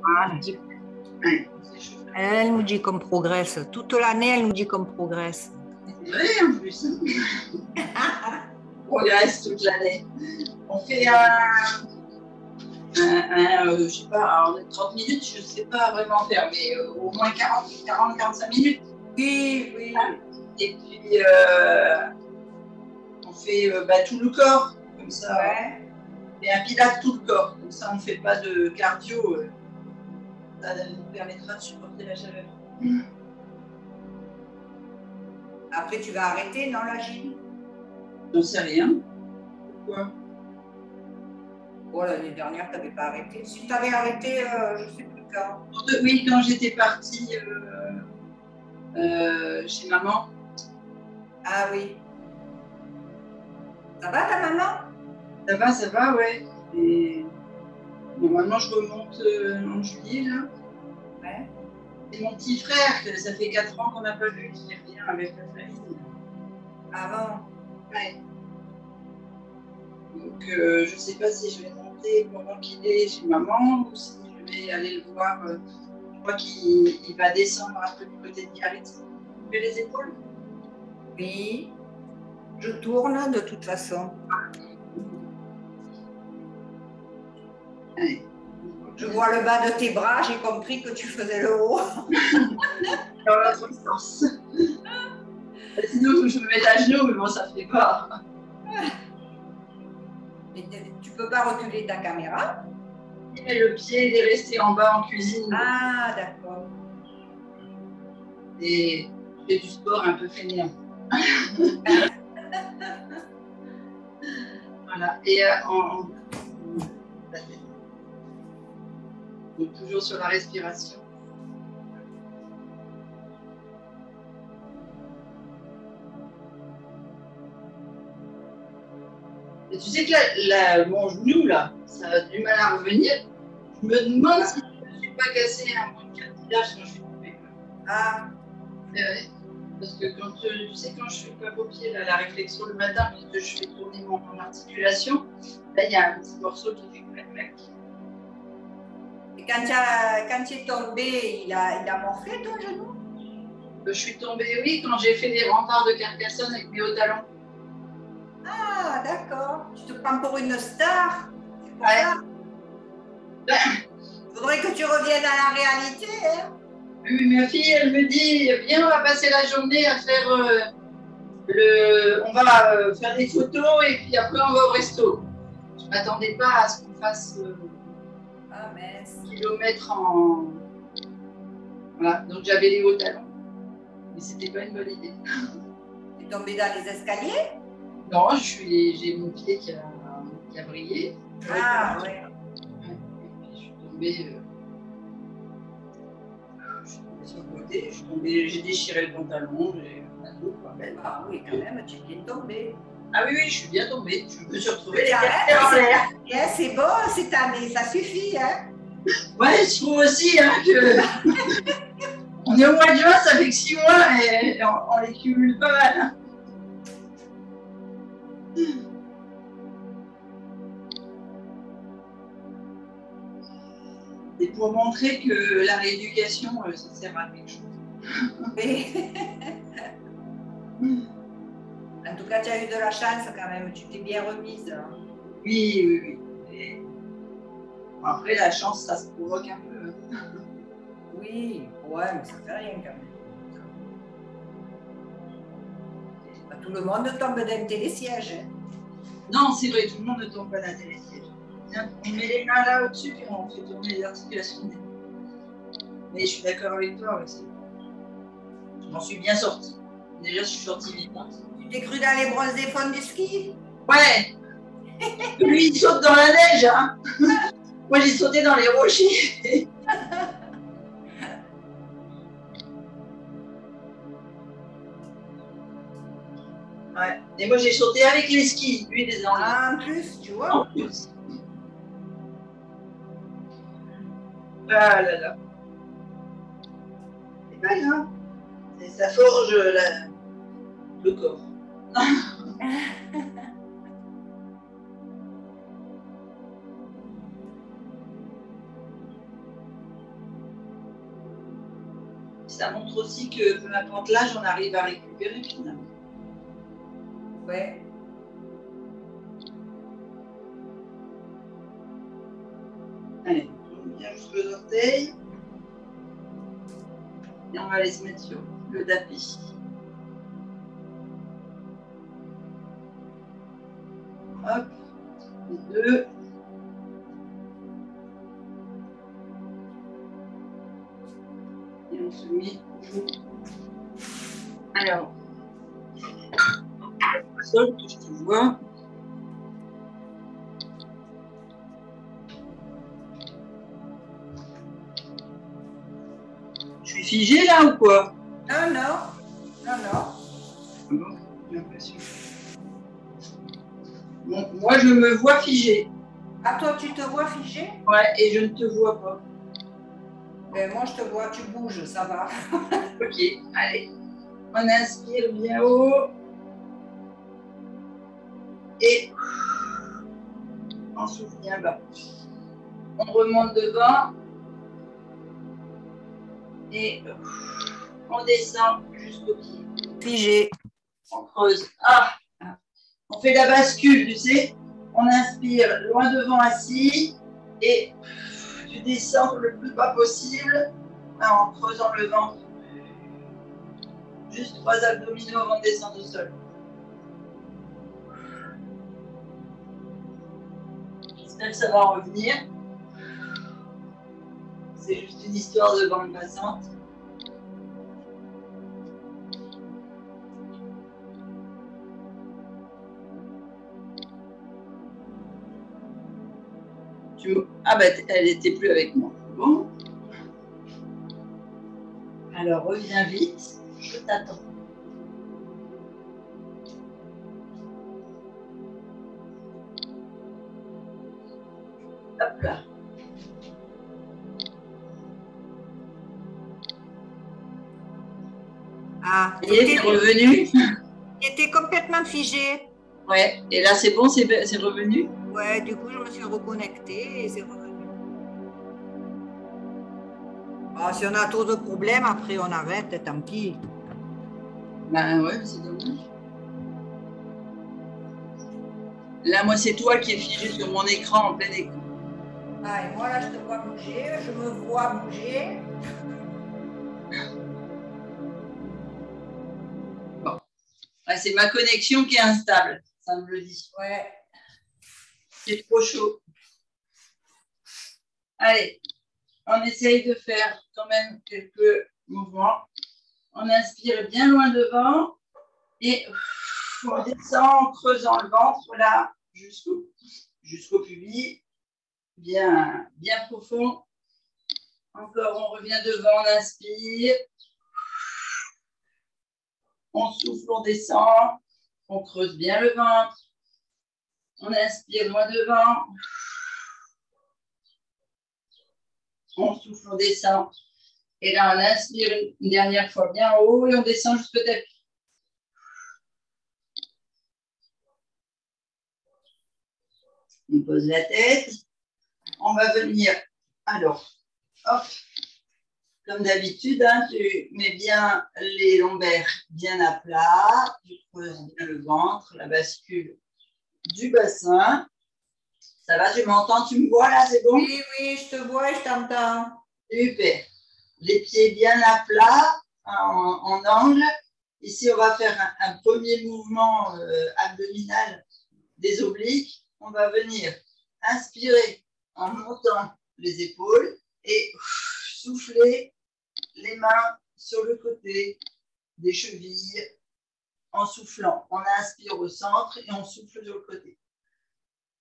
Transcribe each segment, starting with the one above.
Voilà. Ouais. Elle nous dit qu'on progresse. Toute l'année, elle nous dit qu'on progresse. C'est vrai en plus. On progresse toute l'année. On fait je sais pas, en 30 minutes, je ne sais pas vraiment faire, mais au moins 40-45 minutes. Oui, oui. Et puis, on fait tout le corps, comme ça. Ouais. Et un pilates tout le corps, comme ça on ne fait pas de cardio. Ça nous permettra de supporter la chaleur. Après, tu vas arrêter, non, la gym? J'en sais rien. Pourquoi? Bon, l'année dernière, tu n'avais pas arrêté. Si tu avais arrêté, je ne sais plus quand. Oui, quand j'étais partie chez maman. Ah oui. Ça va ta maman? Ça va, ouais. Et normalement, je remonte en juillet, là. Ouais. Et mon petit frère, ça fait 4 ans qu'on n'a pas vu, qui revient avec la famille. Avant. Ouais. Donc, je ne sais pas si je vais monter pendant qu'il est chez maman ou si je vais aller le voir. Je crois qu'il va descendre un peu du côté de Biarritz. Tu fais les épaules? Oui. Je tourne de toute façon. Ouais. Je vois le bas de tes bras, j'ai compris que tu faisais le haut. Dans l'autre sens. Sinon, je me mets à genoux, mais bon, ça ne fait pas. Mais tu ne peux pas reculer ta caméra? Et le pied, il est resté en bas en cuisine. Ah, d'accord. Et je fais du sport un peu fainéant. Voilà. Et donc, toujours sur la respiration. Et tu sais que mon genou, là, ça a du mal à revenir. Je me demande si je ne suis pas cassé un bout de cartilage quand je suis tombée. Ah. Parce que quand je fais pas au pied la réflexion le matin, puisque je fais tourner mon articulation, là, il y a un petit morceau qui fait clac-clac. Et quand tu es tombé, il a morflé ton genou? Je suis tombée, oui, quand j'ai fait les remparts de Carcassonne avec mes hauts talons. Ah, d'accord. Tu te prends pour une star. C'est pour Ouais. ça. Il faudrait que tu reviennes à la réalité. Hein. Oui, ma fille, elle me dit, viens, on va passer la journée à faire on va faire des photos et puis après on va au resto. Je ne m'attendais pas à ce qu'on fasse kilomètres en. Voilà, donc j'avais les hauts talons, mais c'était pas une bonne idée. Tu es tombée dans les escaliers? Non, j'ai mon pied qui a brillé. Ah, ouais. Je suis tombée. Sur le côté, j'ai déchiré le pantalon, Ah oui, quand même, tu es bien tombée. Ah oui, je suis bien tombée. Je me suis retrouvée les pieds en l'air. C'est beau cette année, ça suffit. Hein. Ouais, je trouve aussi que on est au mois de juin, ça fait que 6 mois et on les cumule pas mal. Hein. C'est pour montrer que la rééducation, ça sert à quelque chose. En tout cas, tu as eu de la chance quand même, tu t'es bien remise. Hein. Oui. Et après, la chance, ça se provoque un peu. Oui, ouais, mais ça fait rien quand même. Pas tout le monde tombe d'un télésiège. Hein. Non, c'est vrai, tout le monde ne tombe pas d'un télésiège. On met les mains là au-dessus et on fait tourner les articulations. Mais je suis d'accord avec toi aussi. Je m'en suis bien sortie. Déjà, je suis sortie vivante. Tu t'es cru dans les brosses des fonds du ski? Ouais. Lui, il saute dans la neige. Hein. Moi, j'ai sauté dans les rochers. Ouais. Et moi, j'ai sauté avec les skis. Lui, les enlève. Ah, en plus, tu vois. En plus. Ah là là. C'est pas grave. Ça forge le corps. Ça montre aussi que peu importe l'âge, on arrive à récupérer finalement. Ouais. Allez, on tourne bien jusqu'aux orteils. Et on va aller se mettre sur le tapis. Hop, les deux. Et on se met alors, le sol que je te vois. Je suis figée là ou quoi? Non, non, non, non. Ah bon, j'ai l'impression. Bon, moi, je me vois figée. Ah, toi, tu te vois figé? Ouais, et je ne te vois pas. Ben, moi, je te vois, tu bouges, ça va. Ok, allez. On inspire bien haut. Et on souffle bien bas. On remonte devant. Et on descend jusqu'au pied. Figé. On creuse. Ah, on fait la bascule, tu sais. On inspire loin devant assis. Et tu descends le plus bas possible en creusant le ventre. Juste 3 abdominaux avant de descendre au sol. J'espère que ça va revenir. C'est juste une histoire de bande passante. Ah bah elle n'était plus avec moi. Bon. Alors reviens vite, je t'attends. Hop là. Ah, Et c'est revenu. Il était complètement figé. Ouais, et là c'est bon, c'est revenu. Ouais, du coup, je me suis reconnectée et c'est revenu. Ah, si on a trop de problèmes, après on arrête, tant pis. Ben ouais, c'est dommage. Là, moi, c'est toi qui es figé sur mon écran en plein écran. Ah, et moi, là, je te vois bouger, je me vois bouger. Bon. Ouais, c'est ma connexion qui est instable, ça me le dit. Ouais. C'est trop chaud. Allez, on essaye de faire quand même quelques mouvements. On inspire bien loin devant et on descend en creusant le ventre là jusqu'au pubis, bien profond. Encore, on revient devant, on inspire. On souffle, on descend. On creuse bien le ventre. On inspire loin devant. On souffle, on descend. Et là, on inspire une dernière fois bien haut et on descend jusqu'au tapis. On pose la tête. On va venir. Alors, hop. Comme d'habitude, hein, tu mets bien les lombaires bien à plat. Tu creuses bien le ventre, la bascule du bassin. Ça va, tu m'entends, tu me vois là, c'est bon? Oui, oui, je te vois et je t'entends. Super. Les pieds bien à plat, en angle. Ici, on va faire un premier mouvement abdominal des obliques. On va venir inspirer en montant les épaules et souffler les mains sur le côté des chevilles en soufflant. On inspire au centre et on souffle sur le côté.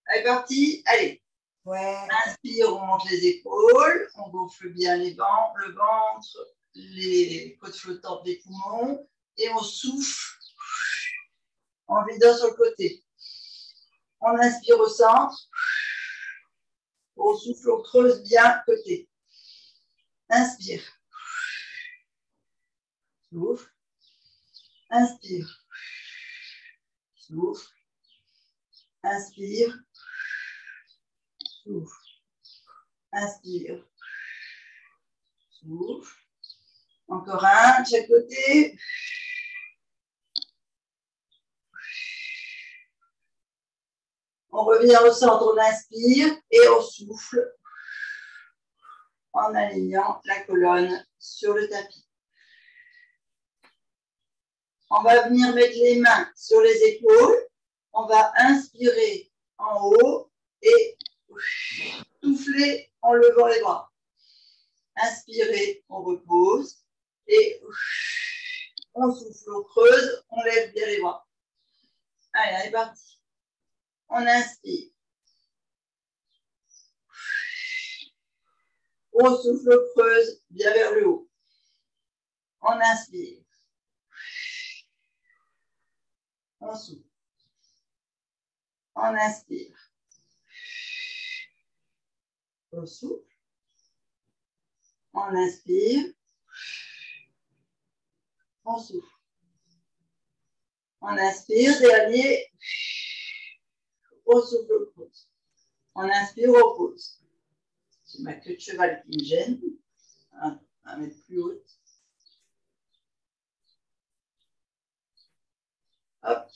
Allez, parti. Allez. Ouais. Inspire, on monte les épaules, on gonfle bien le ventre, les côtes flottantes des poumons et on souffle en vidant sur le côté. On inspire au centre, on souffle, on creuse bien le côté. Inspire. Souffle. Inspire. Souffle. Inspire. Souffle. Inspire. Souffle. Encore un de chaque côté. On revient au centre, on inspire et on souffle en alignant la colonne sur le tapis. On va venir mettre les mains sur les épaules. On va inspirer en haut et souffler en levant les bras. Inspirez, on repose et on souffle, on creuse, on lève bien les bras. Allez, on est parti. On inspire. On souffle, on creuse bien vers le haut. On inspire. On souffle. On inspire. On souffle. On inspire. On souffle. On inspire, dernier. On souffle, on pose. On inspire, on pose. C'est ma queue de cheval qui me gêne. On va mettre plus haute. Hop.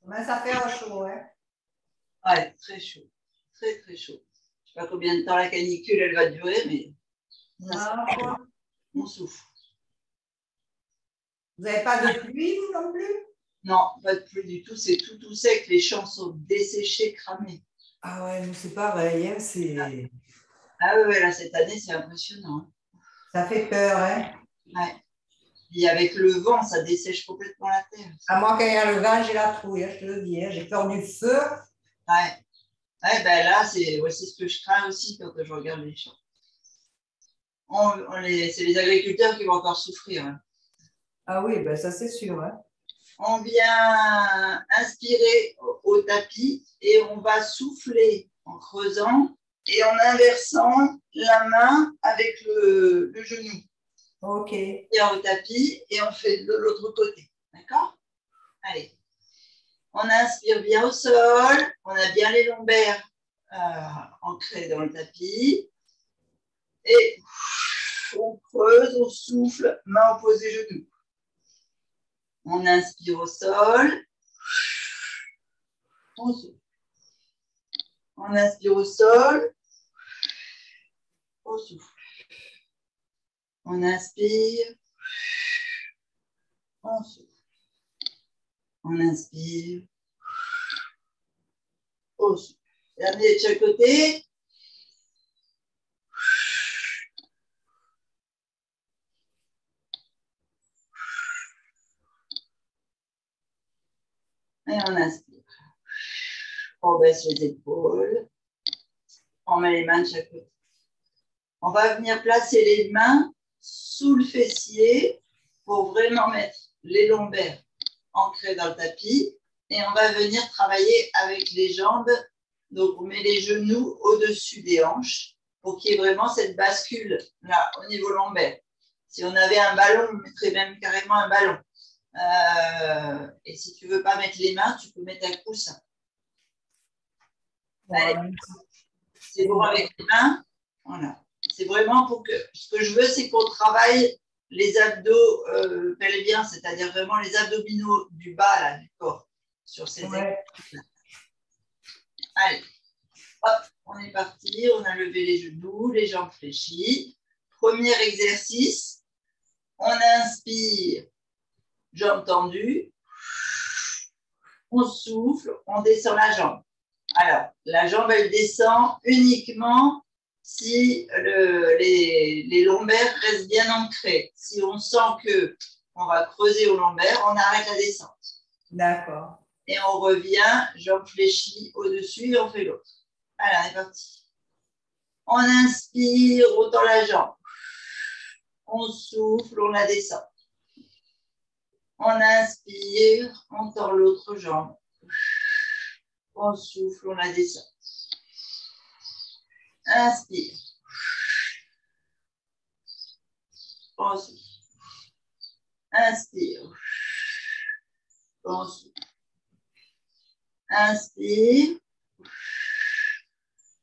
Mais ça fait chaud, hein? Ouais, très chaud. Très, très chaud. Je ne sais pas combien de temps la canicule elle va durer, mais Non, on souffle. vous n'avez pas de pluie, vous non plus? Non, pas de pluie du tout. C'est tout sec. Les champs sont desséchés, cramés. Ah ouais, nous c'est pareil, hein, c'est... Ah ouais, là, cette année, c'est impressionnant. Ça fait peur, hein? Ouais. Et avec le vent, ça dessèche complètement la terre. À moi, quand il y a le vent, j'ai la trouille, hein, je te le dis. Hein. J'ai peur du feu. Ouais. Ouais, ben là, c'est ce que je crains aussi quand je regarde les champs. C'est les agriculteurs qui vont encore souffrir. Hein. Ah oui, ben ça c'est sûr. Hein. On vient inspirer au tapis et on va souffler en creusant et en inversant la main avec le genou. Ok. Et au tapis et on fait de l'autre côté. D'accord? Allez. On inspire bien au sol. On a bien les lombaires ancrés dans le tapis. Et on creuse, on souffle, main opposée genou. On inspire au sol. On souffle. On inspire au sol. On souffle. On inspire. On souffle. On inspire. On souffle. Dernier de chaque côté. Et on inspire. On baisse les épaules. On met les mains de chaque côté. On va venir placer les mains sous le fessier pour vraiment mettre les lombaires ancrés dans le tapis. Et on va venir travailler avec les jambes. Donc, on met les genoux au-dessus des hanches pour qu'il y ait vraiment cette bascule là, au niveau lombaire. Si on avait un ballon, on mettrait même carrément un ballon. Et si tu ne veux pas mettre les mains, tu peux mettre un coussin. Voilà. C'est bon avec les mains. Voilà. C'est vraiment pour que... Ce que je veux, c'est qu'on travaille les abdos pelviens, c'est-à-dire vraiment les abdominaux du bas là, du corps, sur ces épaules. Allez, hop, on est parti. On a levé les genoux, les jambes fléchies. Premier exercice. On inspire, jambes tendues. On souffle, on descend la jambe. Alors, la jambe, elle descend uniquement si les lombaires restent bien ancrés. Si on sent qu'on va creuser aux lombaires, on arrête la descente. D'accord. Et on revient, jambes fléchies au-dessus et on fait l'autre. Allez, on est parti. On inspire, on tend la jambe. On souffle, on la descend. On inspire, on tord l'autre jambe. On souffle, on la descend. Inspire. On souffle. Inspire. On souffle. Inspire.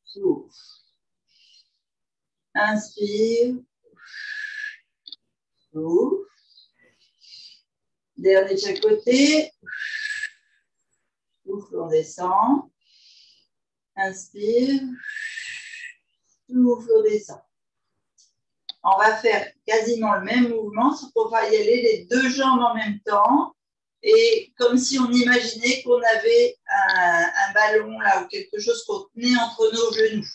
Souffle. Inspire. Souffle. Dernier de chaque côté. Souffle, on descend. Inspire. Souffle, on descend. On va faire quasiment le même mouvement, sauf qu'on va y aller les deux jambes en même temps. Et comme si on imaginait qu'on avait un ballon là ou quelque chose qu'on tenait entre nos genoux.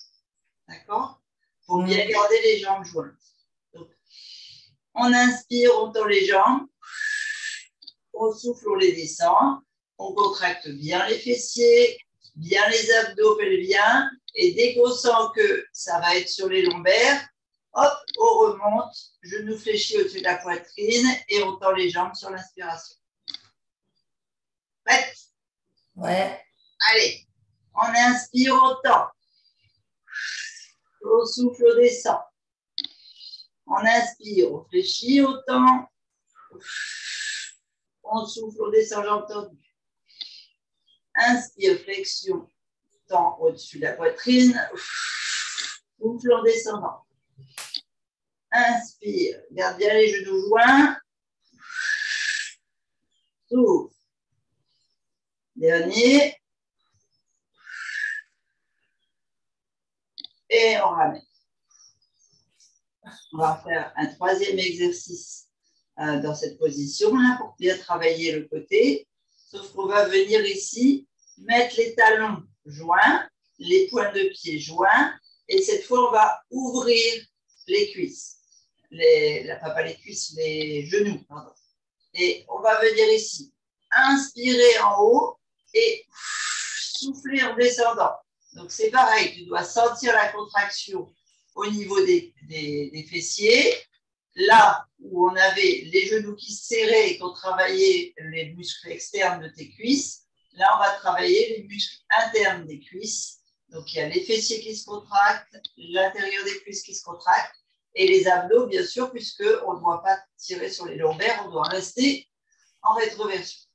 D'accord? Pour bien garder les jambes jointes. Donc, on inspire, on tend les jambes. On souffle, on les descend. On contracte bien les fessiers, bien les abdos pelviens. Et dès qu'on sent que ça va être sur les lombaires, hop, on remonte, genoux fléchis au-dessus de la poitrine et on tend les jambes sur l'inspiration. Prête? Ouais. Allez, on inspire, on tend. On souffle, on descend. On inspire, on fléchit, on tend. On souffle, on descend, jambes tendues. Inspire, flexion, tend au-dessus de la poitrine. Souffle en descendant. Inspire, garde bien les genoux joints. Souffle. Dernier. Et on ramène. On va faire un troisième exercice dans cette position-là pour bien travailler le côté. Sauf qu'on va venir ici mettre les talons joints, les pointes de pied joints. Et cette fois, on va ouvrir les cuisses. Pas les cuisses, les genoux. Pardon. Et on va venir ici. Inspirer en haut et souffler en descendant. Donc, c'est pareil, tu dois sentir la contraction au niveau des fessiers. Là où on avait les genoux qui se serraient et qu'on travaillait les muscles externes de tes cuisses, là, on va travailler les muscles internes des cuisses. Donc, il y a les fessiers qui se contractent, l'intérieur des cuisses qui se contractent et les abdos, bien sûr, puisqu'on ne doit pas tirer sur les lombaires, on doit rester en rétroversion.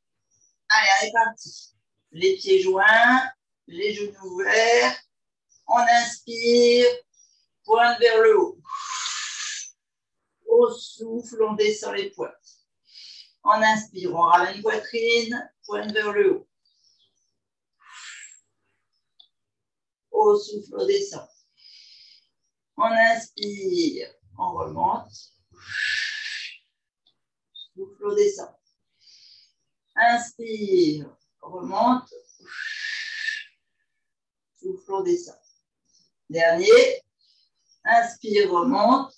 Allez, on est parti. Les pieds joints, les genoux ouverts. On inspire, pointe vers le haut. On souffle, on descend les pointes. On inspire, on ramène poitrine, pointe vers le haut. On souffle, on descend. On inspire, on remonte. Souffle, on descend. Inspire, remonte. Souffle, on descend. Dernier. Inspire, remonte.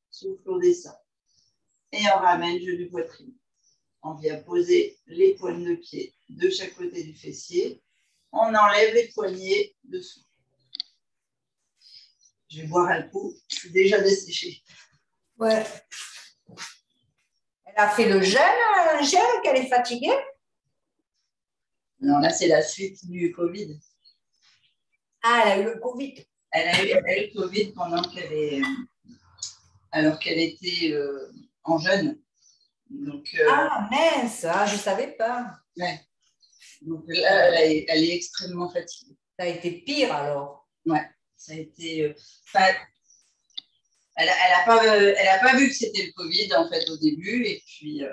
Souffle, on descend. Et on ramène genou poitrine. On vient poser les pointes de pied de chaque côté du fessier. On enlève les poignets dessous. Je vais boire un coup. Je suis déjà desséchée. Ouais. Elle a fait le gel qu'elle est fatiguée. Non, là, c'est la suite du Covid. Ah, elle a eu le Covid. Elle a eu le Covid alors qu'elle était en jeûne. Donc, ah, mince, je ne savais pas. Ouais. Donc là, elle est extrêmement fatiguée. Ça a été pire alors. Ouais, ça a été... elle a pas vu que c'était le Covid, en fait, au début. Et puis,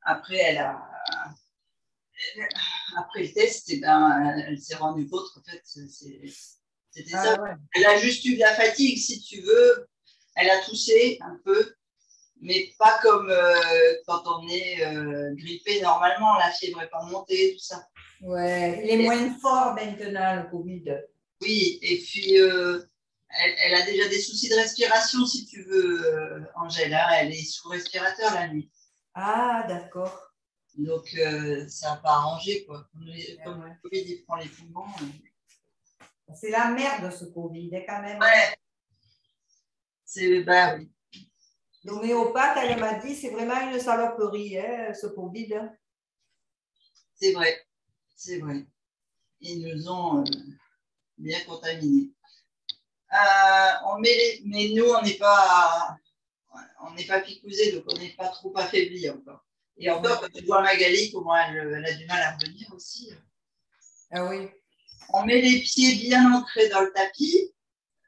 après, après le test, eh ben, elle s'est rendue compte qu'en fait, c'était ça. Ouais. Elle a juste eu de la fatigue, si tu veux. Elle a toussé un peu, mais pas comme quand on est grippé normalement. La fièvre n'est pas montée, tout ça. Ouais, il est moins fort maintenant, le Covid. Oui, et puis elle a déjà des soucis de respiration, si tu veux, Angèle. Hein, elle est sous respirateur la nuit. Ah, d'accord. Donc, ça n'a pas arrangé, quoi. Comme le Covid, il prend les poumons. C'est la merde, ce Covid, quand même. Ouais. Bah oui. L'homéopathe, elle m'a dit, c'est vraiment une saloperie, hein, ce Covid. C'est vrai, c'est vrai. Ils nous ont bien contaminés. Mais nous, on n'est pas picousés, donc on n'est pas trop affaiblis encore. Et encore, quand tu vois Magali, comment elle a du mal à revenir aussi. Ah oui. On met les pieds bien ancrés dans le tapis.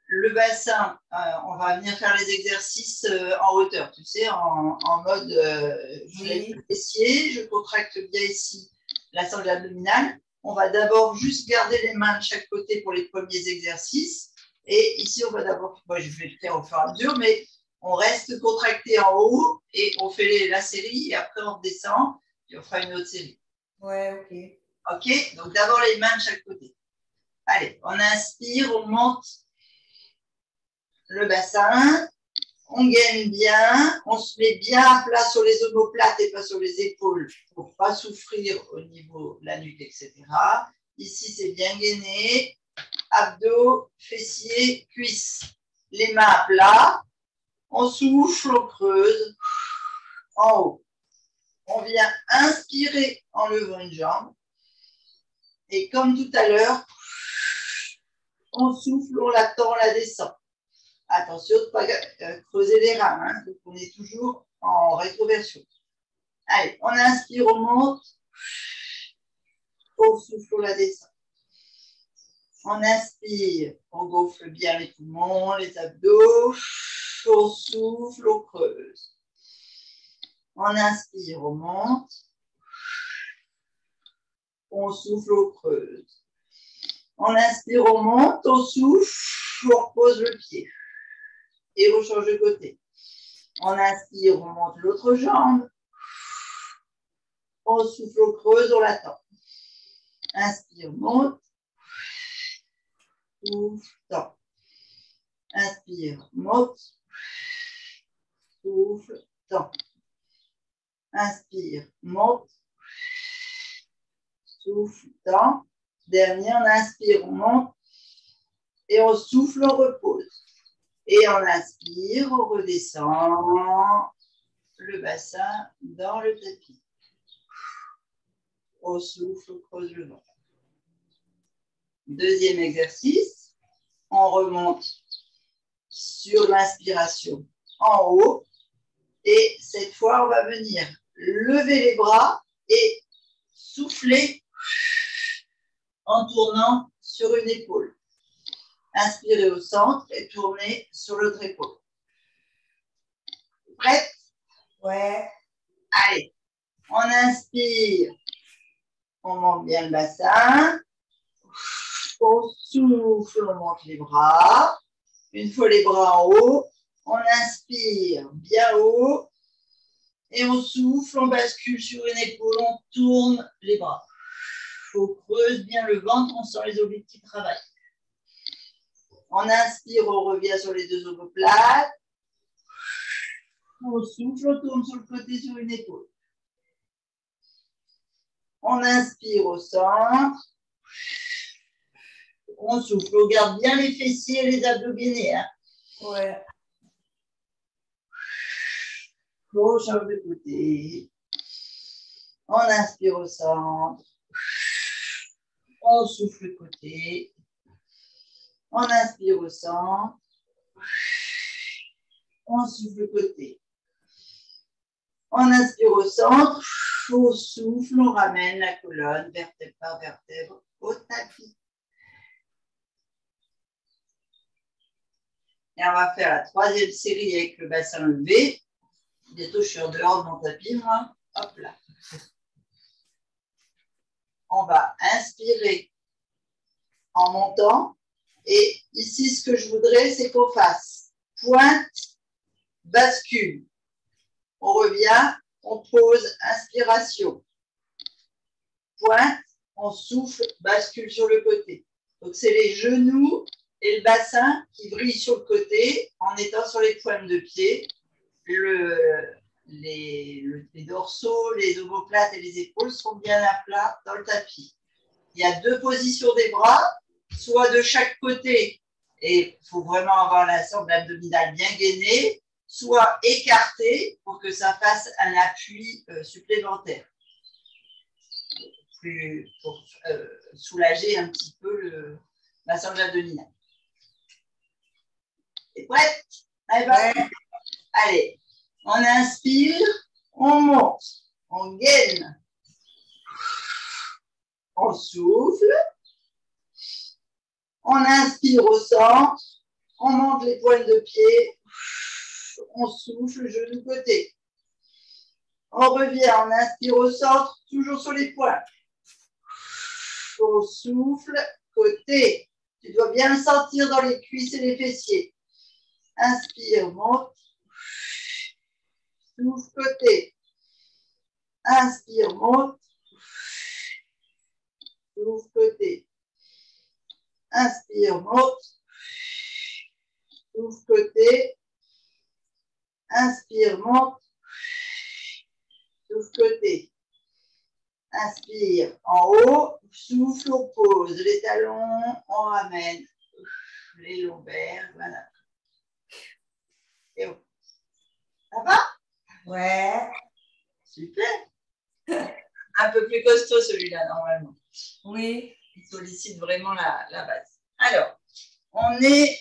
le bassin, on va venir faire les exercices en hauteur, tu sais, en mode je lève le fessier, je contracte bien ici la sangle abdominale. On va d'abord juste garder les mains de chaque côté pour les premiers exercices. Et ici, on va d'abord, moi je vais le faire au fur et à mesure, mais on reste contracté en haut et on fait la série et après on redescend et on fera une autre série. Ouais, ok. Ok, donc d'abord les mains de chaque côté. Allez, on inspire, on monte le bassin, on gaine bien, on se met bien à plat sur les omoplates et pas sur les épaules pour ne pas souffrir au niveau de la nuque, etc. Ici, c'est bien gainé, abdos, fessiers, cuisses. Les mains à plat, on souffle, on creuse en haut. On vient inspirer en levant une jambe. Et comme tout à l'heure, on souffle, on la tend, on la descend. Attention de ne pas creuser les reins, hein, donc on est toujours en rétroversion. Allez, on inspire, on monte, on souffle, on la descend. On inspire, on gonfle bien les poumons, les abdos, on souffle, on creuse. On inspire, on monte, on souffle, on creuse. On inspire, on monte, on souffle, on repose le pied. Et on change de côté. On inspire, on monte l'autre jambe. On souffle, on creuse, on l'attend. Inspire, monte. Souffle, tend. Inspire, monte. Souffle, tend. Inspire, monte. Souffle, tend. Dernier, on inspire, on monte. Et on souffle, on repose. Et on inspire, on redescend le bassin dans le tapis. On souffle, on creuse le ventre. Deuxième exercice, on remonte sur l'inspiration en haut. Et cette fois, on va venir lever les bras et souffler en tournant sur une épaule. Inspirez au centre et tournez sur l'autre épaule. Prête? Ouais. Allez, on inspire, on monte bien le bassin. On souffle, on monte les bras. Une fois les bras en haut, on inspire bien haut. Et on souffle, on bascule sur une épaule, on tourne les bras. On creuse bien le ventre, on sent les obliques qui travaillent. On inspire, on revient sur les deux omoplates. On souffle, on tourne sur le côté sur une épaule. On inspire au centre. On souffle, on garde bien les fessiers et les abdos gainés. Hein. Ouais. On change de côté. On inspire au centre. On souffle le côté. On inspire au centre. On souffle le côté. On inspire au centre. On souffle, on ramène la colonne vertèbre par vertèbre au tapis. Et on va faire la troisième série avec le bassin levé. Bientôt, je suis en dehors de mon tapis, moi. Hop là. On va inspirer en montant. Et ici, ce que je voudrais, c'est qu'on fasse pointe, bascule. On revient, on pose, inspiration. Pointe, on souffle, bascule sur le côté. Donc, c'est les genoux et le bassin qui brillent sur le côté en étant sur les pointes de pied. Les dorsaux, les omoplates et les épaules sont bien à plat dans le tapis. Il y a deux positions des bras, soit de chaque côté, et il faut vraiment avoir la sangle abdominale bien gainée, soit écartée pour que ça fasse un appui supplémentaire. Pour soulager un petit peu la sangle abdominale. T'es prête? Allez, ouais. Allez, on inspire, on monte, on gaine, on souffle, on inspire au centre, On monte les pointes de pied. On souffle, genou côté. On revient, on inspire au centre, toujours sur les points. On souffle, côté. Tu dois bien le sentir dans les cuisses et les fessiers. Inspire, monte. Souffle, côté. Inspire, monte. Souffle, côté. Inspire, monte. Souffle, côté. Inspire, monte. Souffle, côté. Inspire en haut, souffle, on pose les talons, on ramène les lombaires, voilà. Et on... Ça va? Ouais. Super. Un peu plus costaud celui-là, normalement. Oui. Il sollicite vraiment la base. Alors, on est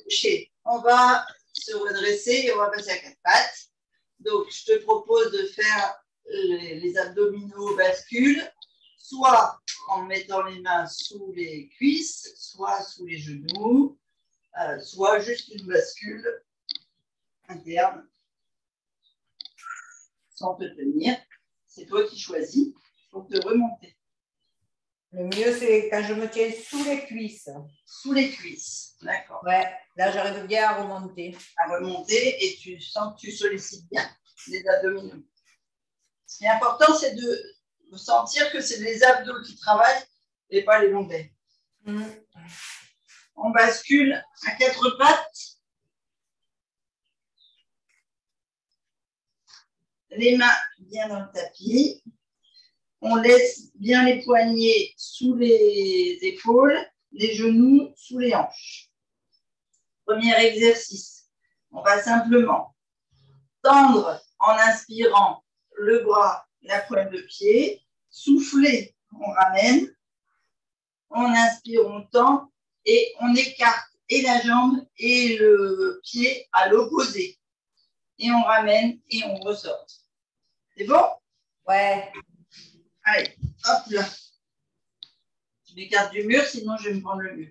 couché. On va se redresser et on va passer à quatre pattes. Donc, je te propose de faire les abdominaux basculent, soit en mettant les mains sous les cuisses, soit sous les genoux, soit juste une bascule interne sans te tenir. C'est toi qui choisis pour te remonter. Le mieux, c'est quand je me tiens sous les cuisses. Sous les cuisses, d'accord. Ouais, là, j'arrive bien à remonter. À remonter et tu sens que tu sollicites bien les abdominaux. Ce qui est important, c'est de sentir que c'est les abdos qui travaillent et pas les lombaires. On bascule à quatre pattes. Les mains bien dans le tapis. On laisse bien les poignets sous les épaules, les genoux sous les hanches. Premier exercice. On va simplement tendre en inspirant le bras, la pointe de pied, souffler, on ramène, on inspire, on tend et on écarte et la jambe et le pied à l'opposé. Et on ramène et on ressort. C'est bon? Ouais. Allez, hop là. Je m'écarte du mur, sinon je vais me prendre le mur.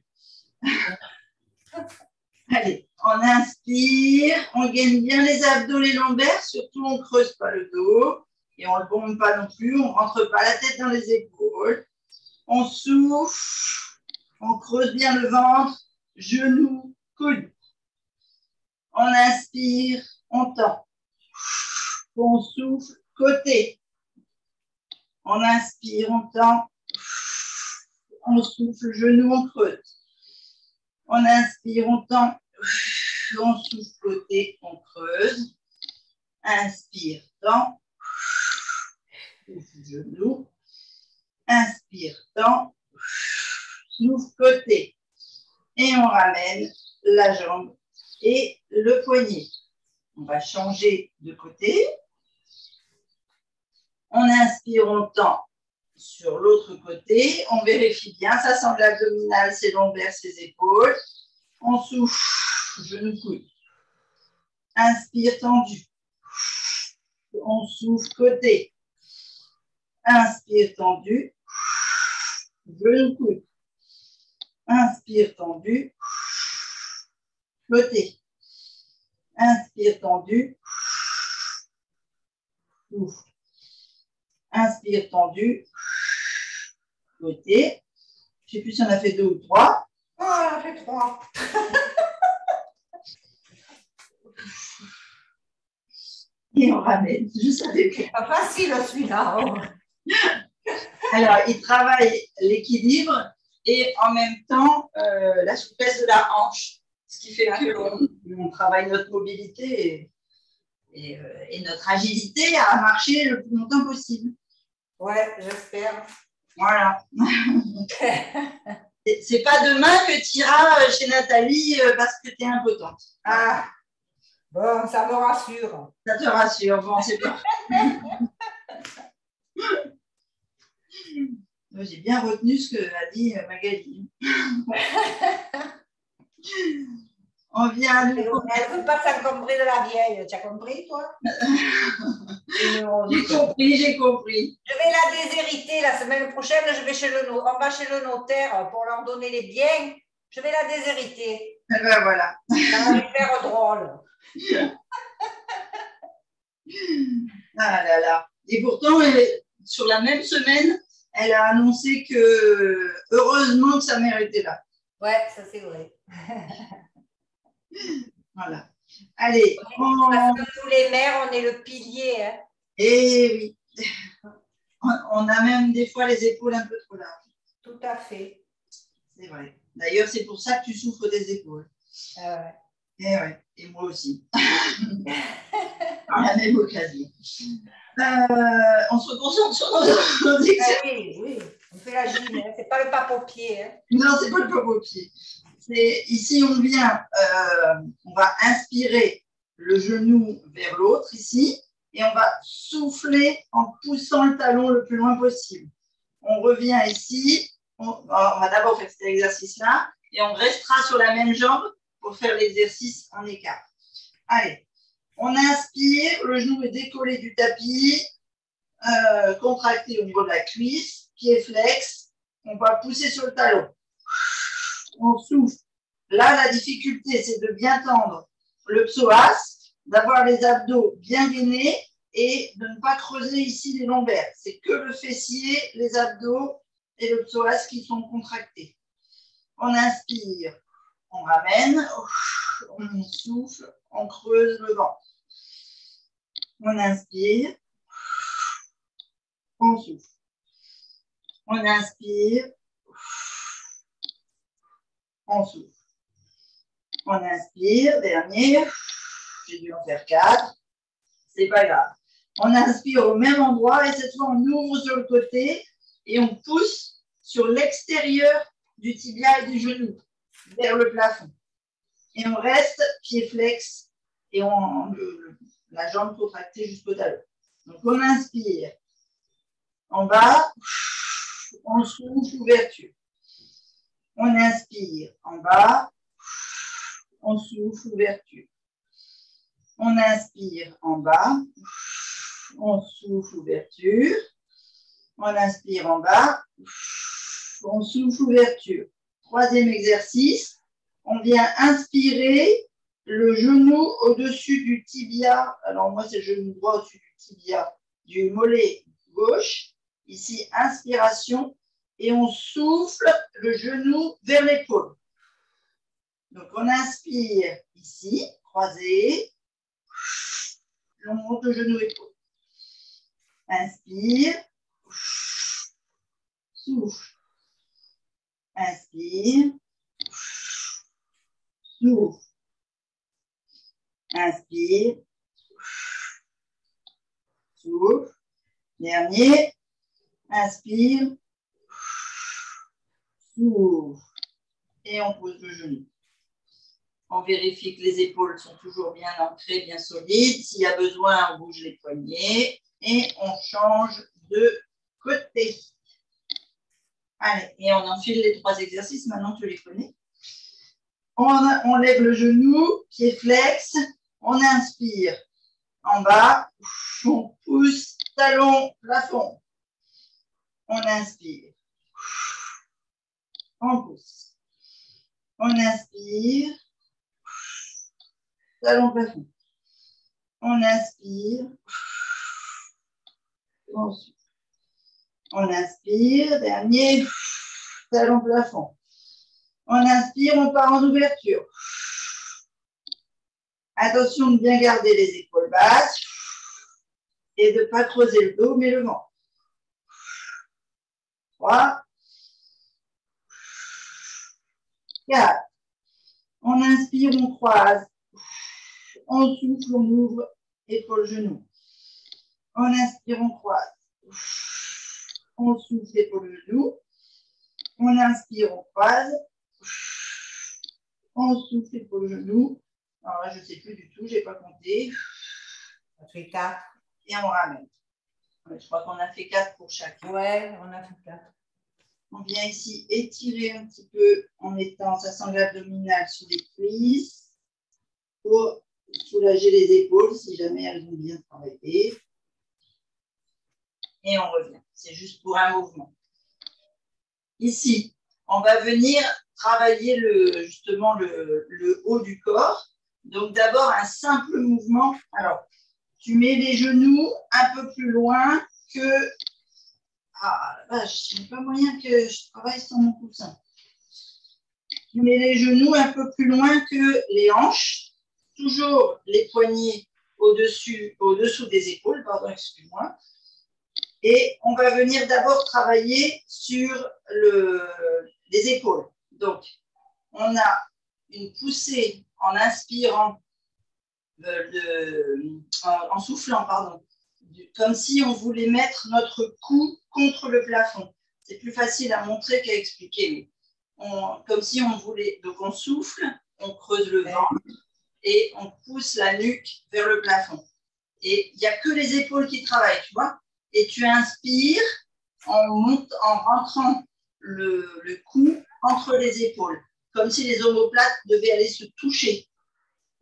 Allez, on inspire, on gagne bien les abdos, les lombaires, surtout on ne creuse pas le dos et on ne le bombe pas non plus, on ne rentre pas la tête dans les épaules. On souffle, on creuse bien le ventre, genoux, coudes. On inspire, on tend. On souffle, côté. On inspire, on tend. On souffle, genou, on creuse. On inspire, on tend. On souffle, côté, on creuse. Inspire, tend. Souffle, genou. Inspire, tend. Souffle, côté. Et on ramène la jambe et le poignet. On va changer de côté. On inspire, on tend sur l'autre côté. On vérifie bien, ça sent l'abdominal, ses lombaires, ses épaules. On souffle, genou, coude. Inspire, tendu. On souffle, côté. Inspire, tendu. Genou, coude. Inspire, tendu. Côté. Inspire, tendu. Souffle. Inspire, tendu. Côté. Je ne sais plus si on a fait 2 ou 3. Oh, on a fait 3. Et on ramène. Je savais plus. Pas facile celui-là. Oh. Alors, il travaille l'équilibre et en même temps la souplesse de la hanche. Ce qui fait qu'on travaille notre mobilité et notre agilité à marcher le plus longtemps possible. Ouais, j'espère. Voilà. C'est pas demain que tu iras chez Nathalie parce que tu es impotente. Ah, bon, ça me rassure. Ça te rassure, bon, c'est parfait. J'ai bien retenu ce que a dit Magali. On vient à nouveau. Elle ne veut pas s'encombrer de la vieille. Tu as compris, toi? J'ai compris, j'ai compris. Je vais la déshériter la semaine prochaine. On va chez le notaire pour leur donner les biens. Je vais la déshériter. Eh ben voilà. Ça va lui faire drôle. Ah là là. Et pourtant, sur la même semaine, elle a annoncé que heureusement que sa mère était là. Ouais, ça c'est vrai. Voilà. Allez. Parce que tous les mères, on est le pilier. Hein. Et oui. On a même des fois les épaules un peu trop larges. Tout à fait. C'est vrai. D'ailleurs, c'est pour ça que tu souffres des épaules. Ouais. Et ouais. Et moi aussi. À la même occasion. On se concentre sur nos exercices. Ah oui, oui. On fait la gym. Hein. C'est pas le pape au pied. Hein. Non, c'est pas le pape au pied. Ici, on vient, on va inspirer le genou vers l'autre ici et on va souffler en poussant le talon le plus loin possible. On revient ici, on va d'abord faire cet exercice-là et on restera sur la même jambe pour faire l'exercice en écart. Allez, on inspire, le genou est décollé du tapis, contracté au niveau de la cuisse, pied flex, on va pousser sur le talon. On souffle. Là, la difficulté, c'est de bien tendre le psoas, d'avoir les abdos bien gainés et de ne pas creuser ici les lombaires. C'est que le fessier, les abdos et le psoas qui sont contractés. On inspire, on ramène, on souffle, on creuse le ventre. On inspire, on souffle. On inspire, on souffle. On inspire, dernier. J'ai dû en faire 4. C'est pas grave. On inspire au même endroit et cette fois on ouvre sur le côté et on pousse sur l'extérieur du tibia et du genou vers le plafond. Et on reste pied flex et la jambe contractée jusqu'au talon. Donc on inspire. En bas, on souffle, ouverture. On inspire. En bas, on souffle, ouverture. On inspire en bas, on souffle, ouverture. On inspire en bas, on souffle, ouverture. Troisième exercice, on vient inspirer le genou au-dessus du tibia. Alors moi, c'est le genou droit au-dessus du tibia, du mollet gauche. Ici, inspiration. Et on souffle le genou vers l'épaule. Donc, on inspire ici, croisé. On monte le genou épaule. Inspire. Souffle. Inspire. Souffle. Inspire. Souffle. Dernier. Inspire. Souffle. Et on pose le genou. On vérifie que les épaules sont toujours bien ancrées, bien solides. S'il y a besoin, on bouge les poignets et on change de côté. Allez, et on enfile les 3 exercices. Maintenant, tu les connais. On lève le genou, pied flex. On inspire. En bas, on pousse, talon, plafond. On inspire. On pousse. On inspire. Talon, plafond. On inspire. On souffle. On inspire. Dernier. Talon, plafond. On inspire, on part en ouverture. Attention de bien garder les épaules basses et de ne pas creuser le dos, mais le ventre. 3. 4. On inspire, on croise. On souffle, on ouvre, épaule, genou. On inspire, on croise. On souffle, épaule, genou. On inspire, on croise. On souffle, épaule, genou. Alors là, je ne sais plus du tout, je n'ai pas compté. On fait 4. Et on ramène. Je crois qu'on a fait 4 pour chacun. Ouais, on a fait 4. On vient ici étirer un petit peu en mettant sa sangle abdominale sous les cuisses pour soulager les épaules si jamais elles ont bien travaillé. Et on revient. C'est juste pour un mouvement. Ici, on va venir travailler justement le haut du corps. Donc d'abord un simple mouvement. Alors, tu mets les genoux un peu plus loin que... Ah la vache, il n'y a pas moyen que je travaille sans mon coussin. Tu mets les genoux un peu plus loin que les hanches. Toujours les poignets au-dessous des épaules, pardon, excuse-moi. Et on va venir d'abord travailler sur les épaules. Donc, on a une poussée en inspirant, en soufflant, pardon, comme si on voulait mettre notre cou contre le plafond. C'est plus facile à montrer qu'à expliquer. Mais comme si on voulait, donc on souffle, on creuse le ventre et on pousse la nuque vers le plafond. Et il n'y a que les épaules qui travaillent, tu vois. Et tu inspires en rentrant le cou entre les épaules, comme si les omoplates devaient aller se toucher.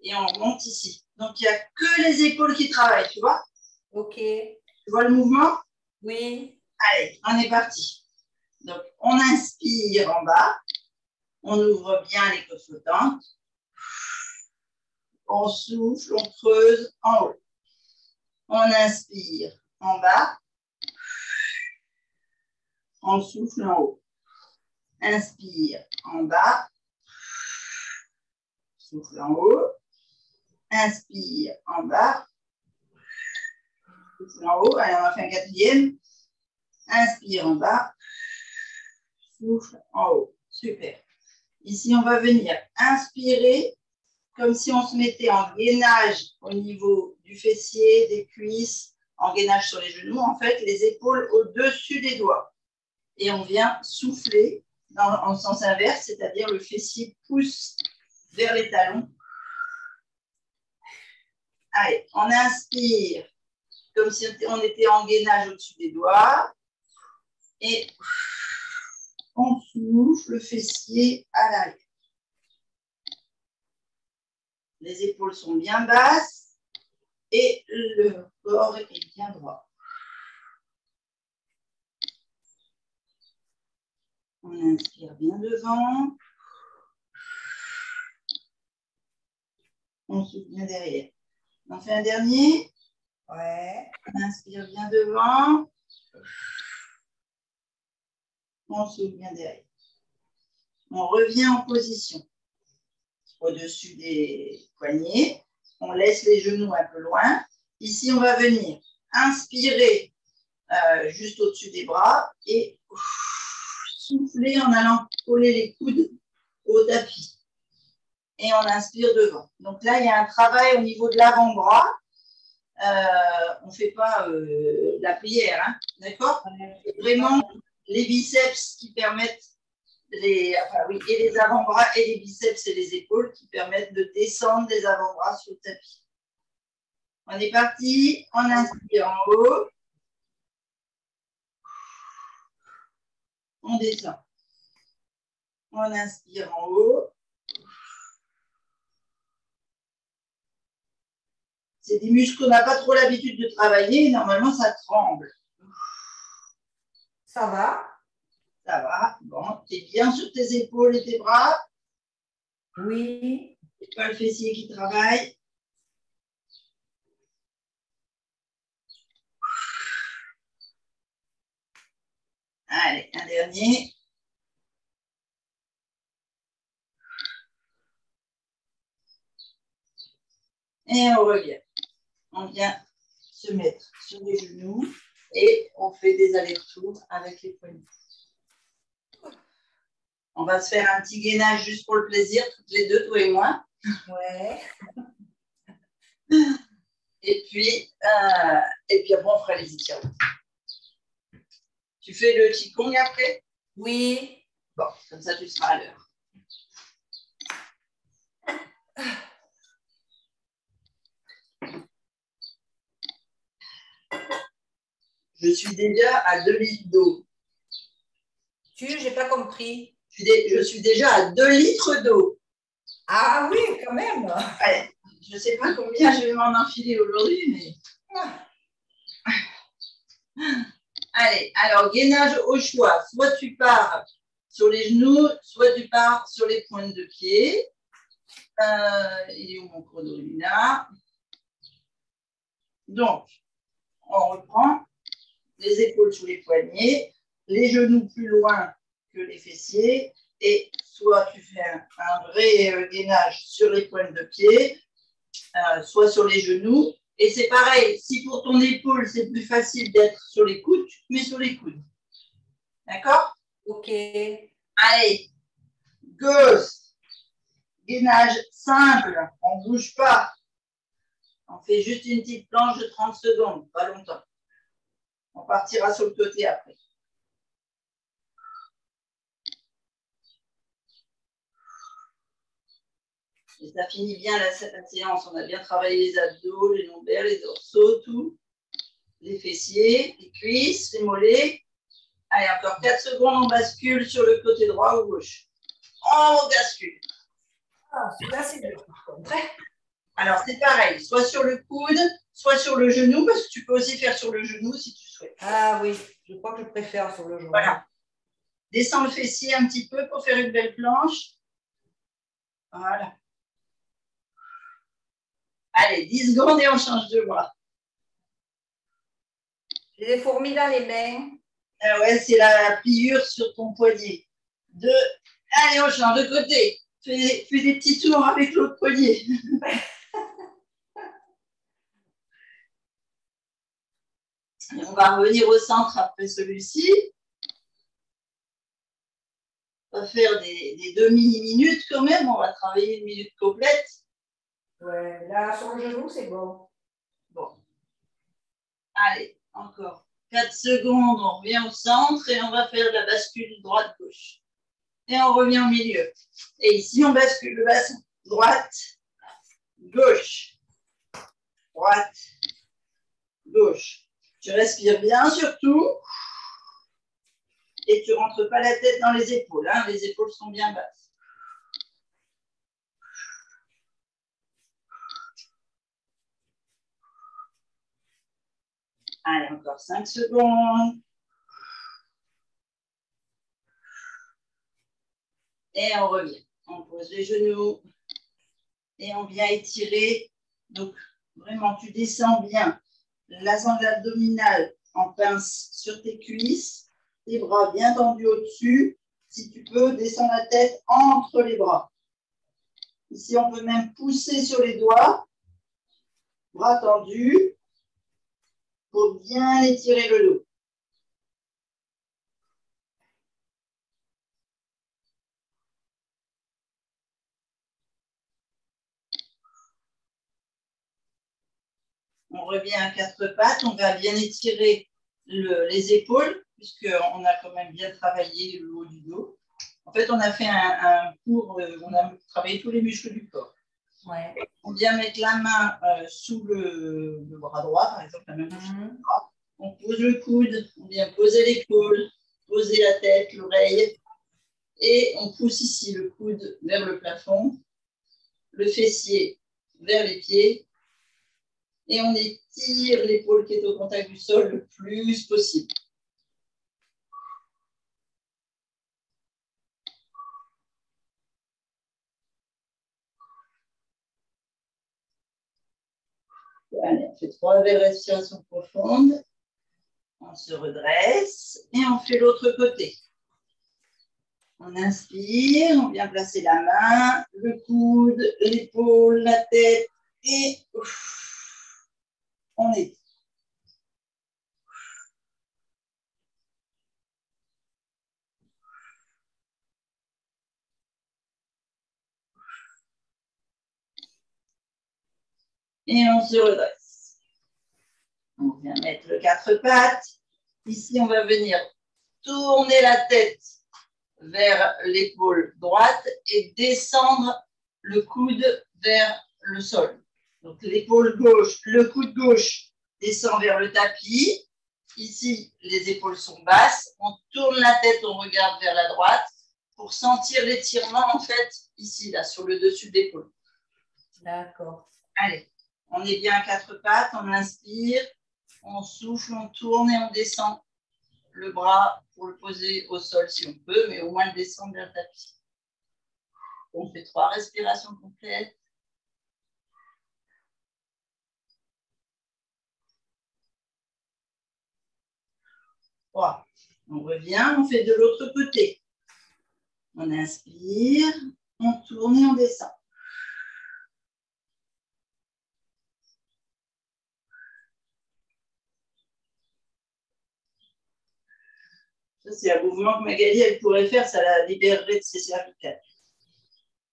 Et on monte ici. Donc, il n'y a que les épaules qui travaillent, tu vois. Ok. Tu vois le mouvement? Oui. Allez, on est parti. Donc, on inspire en bas. On ouvre bien les côtes flottantes. On souffle, on creuse en haut. On inspire en bas. On souffle en haut. Inspire en bas. Souffle en haut. Inspire en bas. Souffle en haut. Allez, on va faire un quatrième. Inspire en bas. Souffle en haut. Super. Ici, on va venir inspirer comme si on se mettait en gainage au niveau du fessier, des cuisses, en gainage sur les genoux, en fait, les épaules au-dessus des doigts. Et on vient souffler en sens inverse, c'est-à-dire le fessier pousse vers les talons. Allez, on inspire comme si on était en gainage au-dessus des doigts. Et on souffle le fessier à l'arrière. Les épaules sont bien basses et le corps est bien droit. On inspire bien devant. On souffle bien derrière. On fait un dernier. Ouais. On inspire bien devant. On souffle bien derrière. On revient en position. Au-dessus des poignets. On laisse les genoux un peu loin. Ici, on va venir inspirer juste au-dessus des bras et souffler en allant coller les coudes au tapis. Et on inspire devant. Donc là, il y a un travail au niveau de l'avant-bras. On ne fait pas la prière, hein, d'accord? C'est vraiment les biceps qui permettent et les avant-bras et les biceps et les épaules qui permettent de descendre les avant-bras sur le tapis. On est parti, on inspire en haut, on descend. On inspire en haut. C'est des muscles qu'on n'a pas trop l'habitude de travailler, normalement ça tremble. Ça va? Ça va, bon, tu es bien sur tes épaules et tes bras. Oui. C'est pas le fessier qui travaille. Allez, un dernier. Et on revient. On vient se mettre sur les genoux et on fait des allers-retours avec les poignets. On va se faire un petit gainage juste pour le plaisir, toutes les deux, toi et moi. Ouais. Et puis après, on fera les étirements. Tu fais le qigong après? Oui. Bon, comme ça, tu seras à l'heure. Je suis déjà à 2 litres d'eau. J'ai pas compris. Je suis déjà à 2 litres d'eau. Ah oui, quand même. Allez, je ne sais pas combien je vais m'en enfiler aujourd'hui, mais... Allez, alors, gainage au choix. Soit tu pars sur les genoux, soit tu pars sur les pointes de pied. Il est où mon chrono? Là. Donc, on reprend les épaules sous les poignets, les genoux plus loin que les fessiers, et soit tu fais un vrai gainage sur les pointes de pied, soit sur les genoux. Et c'est pareil, si pour ton épaule, c'est plus facile d'être sur les coudes, tu te mets sur les coudes. D'accord? Ok. Allez, gauche, gainage simple, on ne bouge pas. On fait juste une petite planche de 30 secondes, pas longtemps. On partira sur le côté après. Et ça finit bien la séance. On a bien travaillé les abdos, les lombaires, les dorsaux, tout. Les fessiers, les cuisses, les mollets. Allez, encore 4 secondes, on bascule sur le côté droit ou gauche. On bascule. Ah, celui-là, c'est dur par contre. Alors, c'est pareil, soit sur le coude, soit sur le genou, parce que tu peux aussi faire sur le genou si tu souhaites. Ah oui, je crois que je préfère sur le genou. Voilà. Descends le fessier un petit peu pour faire une belle planche. Voilà. Allez, 10 secondes et on change de bras. J'ai des fourmis dans les mains. Ah ouais, c'est la pliure sur ton poignet. Allez, on change de côté. Fais des petits tours avec l'autre poignet. Et on va revenir au centre après celui-ci. On va faire des demi-minutes quand même. On va travailler une minute complète. Ouais, là, sur le genou, c'est bon. Bon. Allez, encore 4 secondes. On revient au centre et on va faire la bascule droite-gauche. Et on revient au milieu. Et ici, on bascule le bassin. Droite, gauche. Droite, gauche. Tu respires bien surtout. Et tu ne rentres pas la tête dans les épaules. Hein. Les épaules sont bien basses. Allez, encore 5 secondes. Et on revient. On pose les genoux. Et on vient étirer. Donc, vraiment, tu descends bien la sangle abdominale en pince sur tes cuisses. Les bras bien tendus au-dessus. Si tu peux, descends la tête entre les bras. Ici, on peut même pousser sur les doigts. Bras tendus pour bien étirer le dos. On revient à 4 pattes. On va bien étirer les épaules puisqu'on a quand même bien travaillé le haut du dos. En fait, on a fait un cours, on a travaillé tous les muscles du corps. Ouais. On vient mettre la main sous le bras droit, par exemple, la main gauche sur le bras. On pose le coude, on vient poser l'épaule, poser la tête, l'oreille, et on pousse ici le coude vers le plafond, le fessier vers les pieds, et on étire l'épaule qui est au contact du sol le plus possible. Allez, on fait 3 belles respirations profondes. On se redresse et on fait l'autre côté. On inspire, on vient placer la main, le coude, l'épaule, la tête et on étire. Et on se redresse. On vient mettre le 4 pattes. Ici, on va venir tourner la tête vers l'épaule droite et descendre le coude vers le sol. Donc, l'épaule gauche, le coude gauche descend vers le tapis. Ici, les épaules sont basses. On tourne la tête, on regarde vers la droite pour sentir l'étirement, en fait, ici, là, sur le dessus de l'épaule. D'accord. Allez, on est bien à 4 pattes, on inspire, on souffle, on tourne et on descend le bras pour le poser au sol si on peut, mais au moins le descendre vers le tapis. On fait 3 respirations complètes. Voilà. On revient, on fait de l'autre côté. On inspire, on tourne et on descend. Ça, c'est un mouvement que Magali, elle pourrait faire, ça la libérerait de ses cervicales.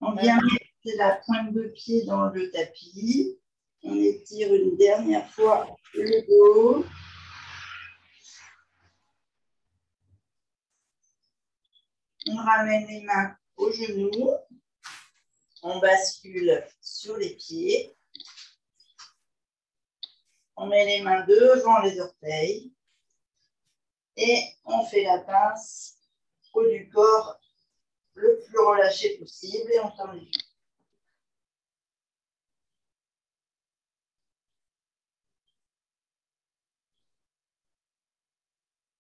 On vient mettre la pointe de pied dans le tapis. On étire une dernière fois le dos. On ramène les mains aux genoux. On bascule sur les pieds. On met les mains devant les orteils. Et on fait la pince au haut du corps le plus relâché possible et on tend les genoux.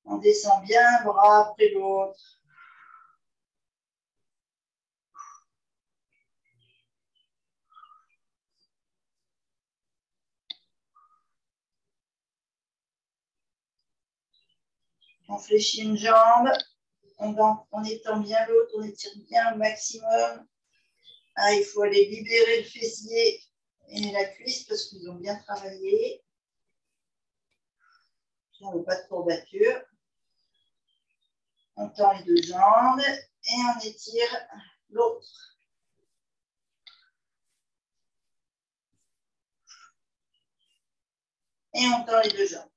On descend bien un bras après l'autre. On fléchit une jambe, on étend bien l'autre, on étire bien au maximum. Ah, il faut aller libérer le fessier et la cuisse parce qu'ils ont bien travaillé. On n'a pas de courbature. On tend les 2 jambes et on étire l'autre. Et on tend les 2 jambes.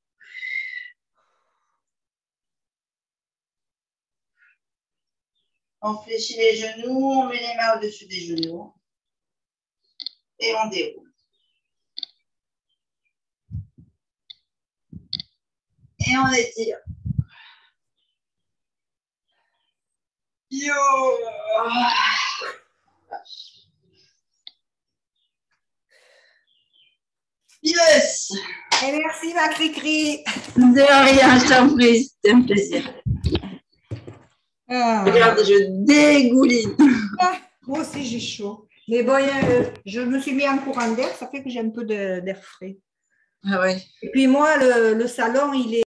On fléchit les genoux, on met les mains au-dessus des genoux et on déroule. Et on étire. Yo! Yes! Et merci ma Cricri. De rien, je t'en prie, c'était un plaisir. Ah. Regarde, je dégouline. Ah, moi aussi j'ai chaud. Mais bon, je me suis mis en courant d'air, ça fait que j'ai un peu d'air frais. Ah ouais. Et puis moi, le salon, il est